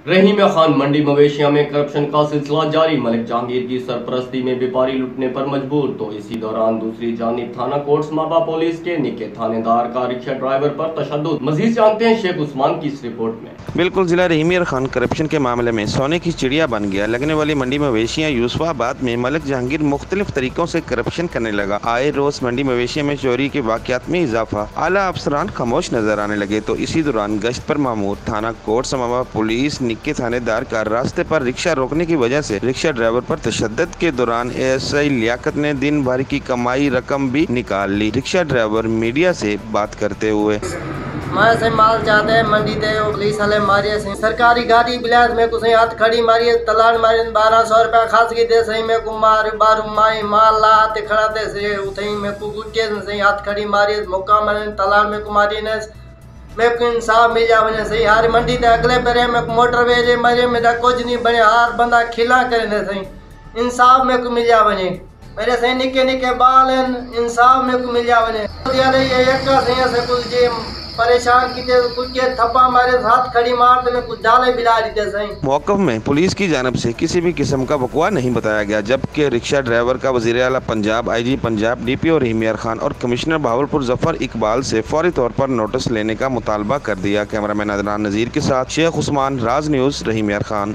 रहीम खान मंडी मवेशिया में करप्शन का सिलसिला जारी। मलिक जहांगीर की सरपरस्ती में व्यापारी लुटने पर मजबूर। तो इसी दौरान दूसरी जानिब थाना कोटसमाबा पुलिस के निके थानेदार का रिक्शा ड्राइवर पर तशद्दुद। मजीद जानते हैं शेख उस्मान की इस रिपोर्ट में। बिल्कुल, जिला रहीम खान करप्शन के मामले में सोने की चिड़िया बन गया। लगने वाली मंडी मवेशियाँ यूसुफाबाद में मलिक जहांगीर मुख्तलिफ तरीकों से करप्शन करने लगा। आए रोज मंडी मवेशिया में चोरी के वाकयात में इजाफा। आला अफसरान खामोश नजर आने लगे। तो इसी दौरान गश्त पर मामूर थाना कोटसमाबा पुलिस निके थानेदार का रास्ते पर रिक्शा रोकने की वजह से रिक्शा ड्राइवर पर तशद्दुद के दौरान एएसआई लियाकत ने दिन भर की कमाई रकम भी निकाल ली। रिक्शा ड्राइवर मीडिया से बात करते हुए मैं से माल चाहते हैं मंडी दे पुलिस वाले मारिए से सरकारी गाड़ी बिलास में कुछ हाथ खड़ी मारिए तलान मारिए 1200 रुपया खास की दे सही में कुमार बारू माई माल ला हाथ खड़ा दे से उठई में को गुटे से हाथ खड़ी मारिए मौका में तलान में कुमारी ने मैं को इंसाफ मिल जावे सही हार मंडी दे अगले पेरे में मोटरवे रे मरे में कुछ नहीं बने हार बंदा खिला करे सही इंसाफ में को मिल जावे मेरे से निके निके बाल इंसाफ में को मिल जावे ये एक से कुछ जे परेशान की कुछ के थप्पा मारे हाथ खड़ी मारते में कुछ डाले बिला देते सही। मौक़िफ़ में पुलिस की जानब से किसी भी किस्म का बकवा नहीं बताया गया, जबकि रिक्शा ड्राइवर का वज़ीर आला पंजाब, आईजी पंजाब, डीपीओ रहीम खान और कमिश्नर बहावलपुर जफर इकबाल से फौरी तौर पर नोटिस लेने का मुतालबा कर दिया। कैमरामैन अदनान नज़ीर के साथ शेख उस्मान, राज न्यूज़, रहीम खान।